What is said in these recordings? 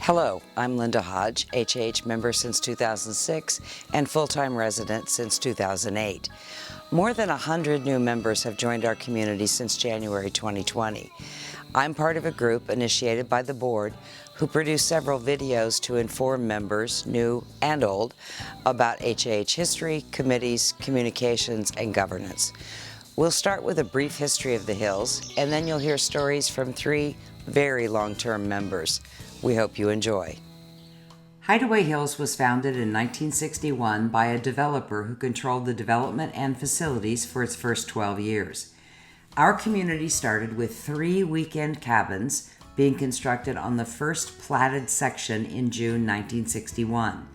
Hello, I'm Linda Hodge, HAH member since 2006 and full-time resident since 2008. More than 100 new members have joined our community since January 2020. I'm part of a group initiated by the board who produced several videos to inform members, new and old, about HAH history, committees, communications, and governance. We'll start with a brief history of the Hills, and then you'll hear stories from 3 very long-term members. We hope you enjoy. Hideaway Hills was founded in 1961 by a developer who controlled the development and facilities for its first 12 years. Our community started with 3 weekend cabins being constructed on the first platted section in June 1961.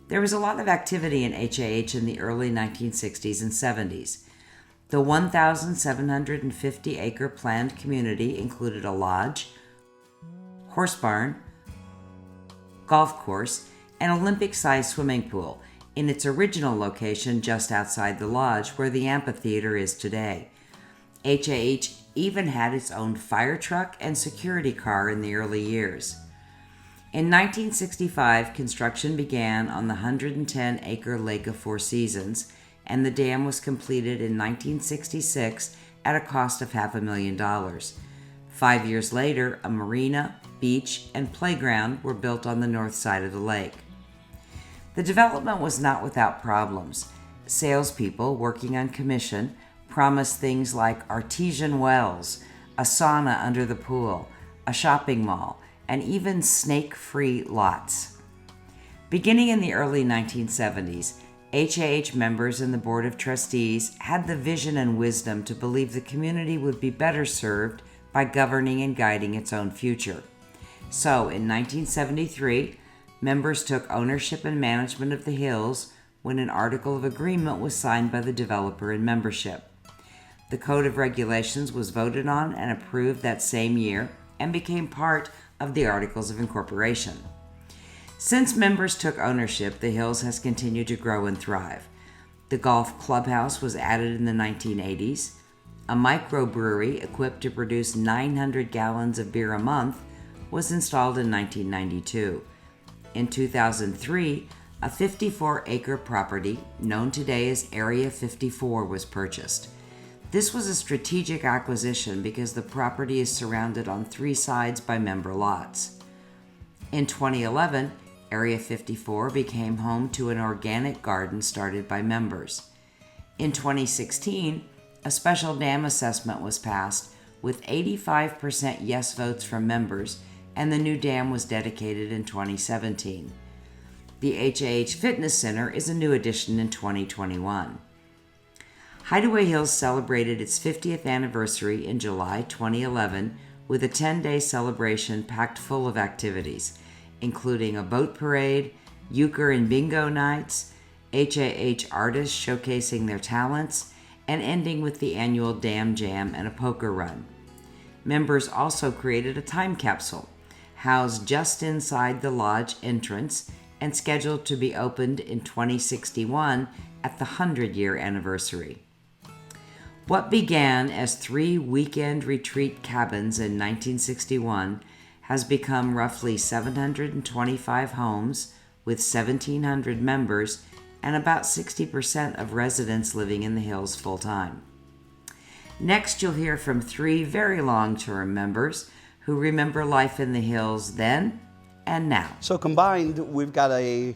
There was a lot of activity in HAH in the early 1960s and 70s. The 1,750-acre planned community included a lodge, horse barn, golf course, and Olympic-sized swimming pool in its original location just outside the lodge where the amphitheater is today. HAH even had its own fire truck and security car in the early years. In 1965, construction began on the 110-acre Lake of Four Seasons, and the dam was completed in 1966 at a cost of $500,000. 5 years later, a marina, beach, and playground were built on the north side of the lake. The development was not without problems. Salespeople working on commission promised things like artesian wells, a sauna under the pool, a shopping mall, and even snake-free lots. Beginning in the early 1970s, HAH members and the Board of Trustees had the vision and wisdom to believe the community would be better served by governing and guiding its own future. So, in 1973, members took ownership and management of the Hills when an article of agreement was signed by the developer and membership. The Code of Regulations was voted on and approved that same year and became part of the Articles of Incorporation. Since members took ownership, the Hills has continued to grow and thrive. The Golf Clubhouse was added in the 1980s. A microbrewery equipped to produce 900 gallons of beer a month was installed in 1992. In 2003, a 54-acre property, known today as Area 54, was purchased. This was a strategic acquisition because the property is surrounded on 3 sides by member lots. In 2011, Area 54 became home to an organic garden started by members. In 2016, a special dam assessment was passed with 85% yes votes from members, and the new dam was dedicated in 2017. The HAH Fitness Center is a new addition in 2021. Hideaway Hills celebrated its 50th anniversary in July 2011 with a 10-day celebration packed full of activities, including a boat parade, euchre and bingo nights, HAH artists showcasing their talents, and ending with the annual Dam Jam and a poker run. Members also created a time capsule, housed just inside the lodge entrance and scheduled to be opened in 2061 at the 100-year anniversary. What began as 3 weekend retreat cabins in 1961 has become roughly 725 homes with 1,700 members and about 60% of residents living in the Hills full-time. Next, you'll hear from 3 very long-term members who remember life in the Hills then and now. So combined, we've got a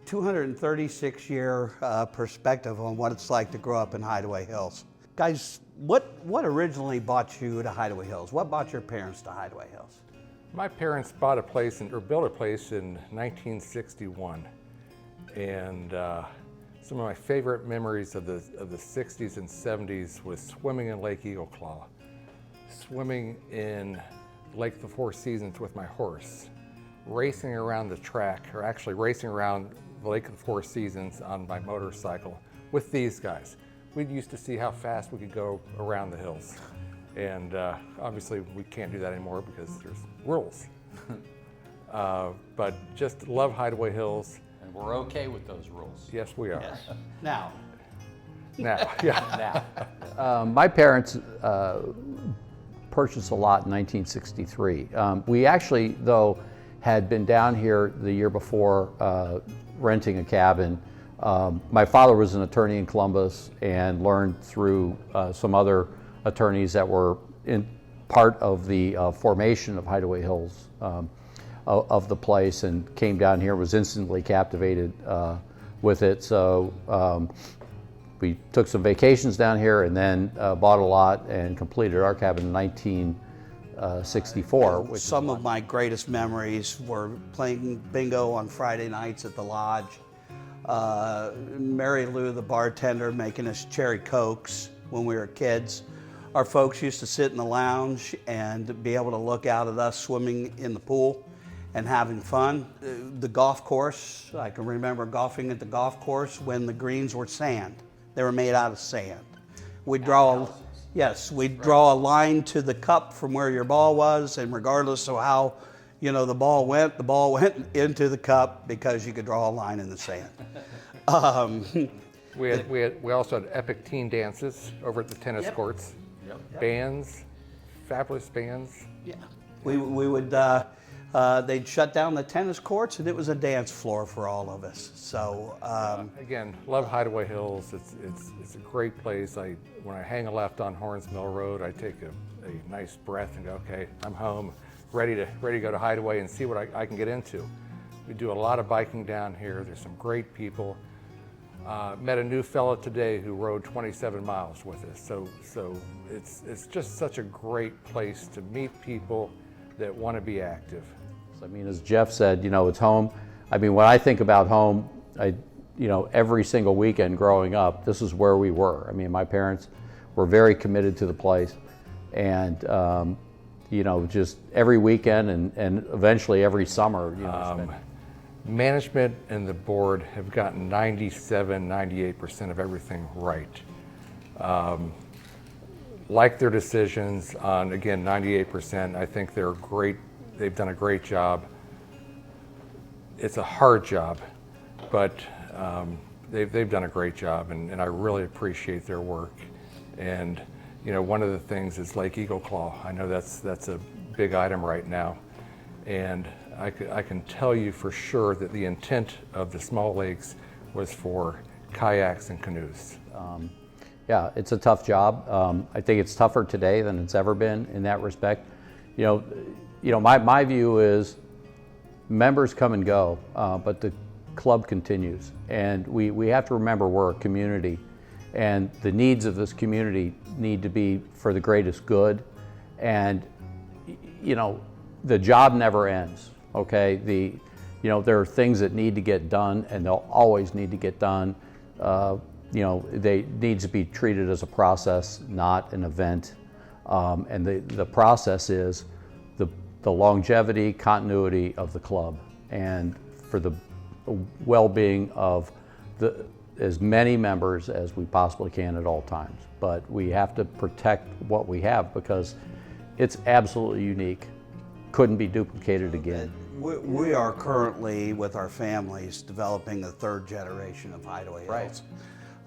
236-year perspective on what it's like to grow up in Hideaway Hills. Guys, what originally brought you to Hideaway Hills? What brought your parents to Hideaway Hills? My parents bought a place built a place in 1961. And some of my favorite memories of the 60s and 70s was swimming in Lake Eagle Claw, swimming in Lake the Four Seasons with my horse, racing around the track, or actually racing around the Lake of the Four Seasons on my motorcycle with these guys. We used to see how fast we could go around the hills. And obviously we can't do that anymore because there's rules. But just love Hideaway Hills. And we're okay with those rules. Yes, we are. Yes. Now, Yeah. My parents purchased a lot in 1963. We actually, though, had been down here the year before renting a cabin. My father was an attorney in Columbus and learned through some other attorneys that were in part of the formation of Hideaway Hills of the place, and came down here, was instantly captivated with it. So we took some vacations down here and then bought a lot and completed our cabin in 1964. Some of my greatest memories were playing bingo on Friday nights at the lodge. Mary Lou, the bartender, making us cherry cokes when we were kids. Our folks used to sit in the lounge and be able to look out at us swimming in the pool and having fun. The golf course, I can remember golfing at the golf course when the greens were sand. They were made out of sand. We'd draw a line to the cup from where your ball was, and regardless of how the ball went into the cup because you could draw a line in the sand. We also had epic teen dances over at the tennis courts. Bands, fabulous bands. Yeah, we would. They'd shut down the tennis courts, and it was a dance floor for all of us. So again, love Hideaway Hills. It's a great place. When I hang a left on Horns Mill Road, I take a nice breath and go, okay, I'm home, ready to go to Hideaway and see what I can get into. We do a lot of biking down here. There's some great people. Met a new fella today who rode 27 miles with us. So it's just such a great place to meet people that want to be active. I mean, as Jeff said, it's home. I mean, when I think about home, every single weekend growing up, this is where we were. I mean, my parents were very committed to the place, and just every weekend and eventually every summer. Management and the board have gotten 98% of everything right. Like their decisions on, again, 98%. I think they're great. They've done a great job. It's a hard job, but they've done a great job, and I really appreciate their work. And one of the things is Lake Eagle Claw. I know that's a big item right now, and I can tell you for sure that the intent of the small lakes was for kayaks and canoes. Yeah, it's a tough job. I think it's tougher today than it's ever been in that respect. My view is members come and go, but the club continues. And we have to remember we're a community, and the needs of this community need to be for the greatest good. And, the job never ends, okay? There are things that need to get done, and they'll always need to get done. They need to be treated as a process, not an event. And the process is the longevity, continuity of the club, and for the well-being of as many members as we possibly can at all times. But we have to protect what we have because it's absolutely unique. Couldn't be duplicated again. We are currently, with our families, developing the third generation of Hideaway Hills.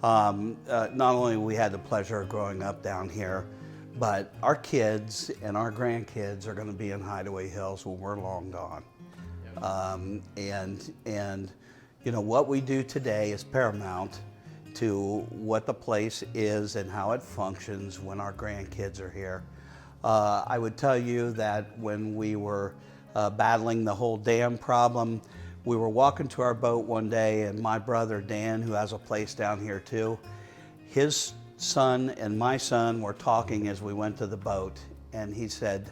Right. Not only we had the pleasure of growing up down here, but our kids and our grandkids are going to be in Hideaway Hills when we're long gone. What we do today is paramount to what the place is and how it functions when our grandkids are here. I would tell you that when we were battling the whole dam problem, we were walking to our boat one day, and my brother Dan, who has a place down here too, his son and my son were talking as we went to the boat, and he said,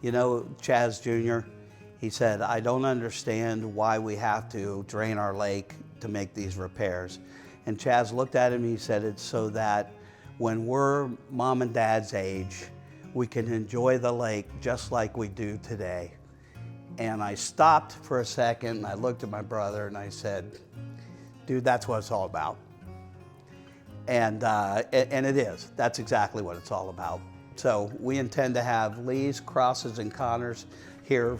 Chaz Jr., he said, I don't understand why we have to drain our lake to make these repairs. And Chaz looked at him and he said, it's so that when we're mom and dad's age, we can enjoy the lake just like we do today. And I stopped for a second and I looked at my brother and I said, dude, that's what it's all about. And it is. That's exactly what it's all about. So we intend to have Lees, Crosses, and Connors here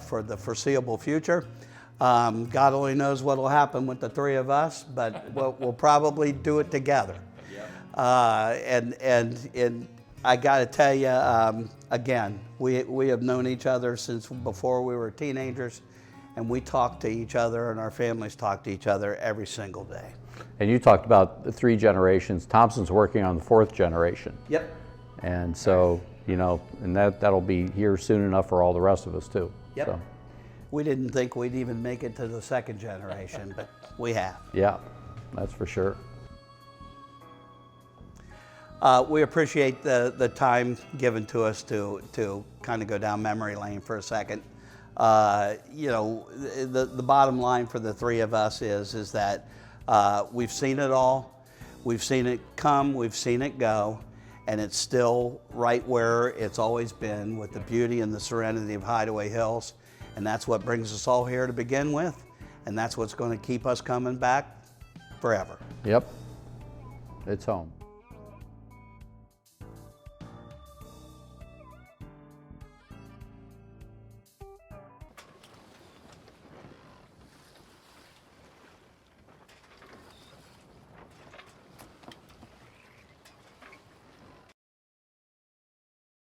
for the foreseeable future. God only knows what will happen with the three of us, but we'll probably do it together. And I got to tell you, again, we have known each other since before we were teenagers. and we talk to each other, and our families talk to each other every single day. And you talked about the 3 generations. Thompson's working on the 4th generation. Yep. And so, you know, and that'll be here soon enough for all the rest of us too. Yep. So, We didn't think we'd even make it to the 2nd generation, but we have. yeah, that's for sure. We appreciate the time given to us to kind of go down memory lane for a second. You know, the bottom line for the 3 of us is that we've seen it all. We've seen it come, we've seen it go, and it's still right where it's always been, with the beauty and the serenity of Hideaway Hills. And that's what brings us all here to begin with, and that's what's going to keep us coming back forever. Yep, it's home.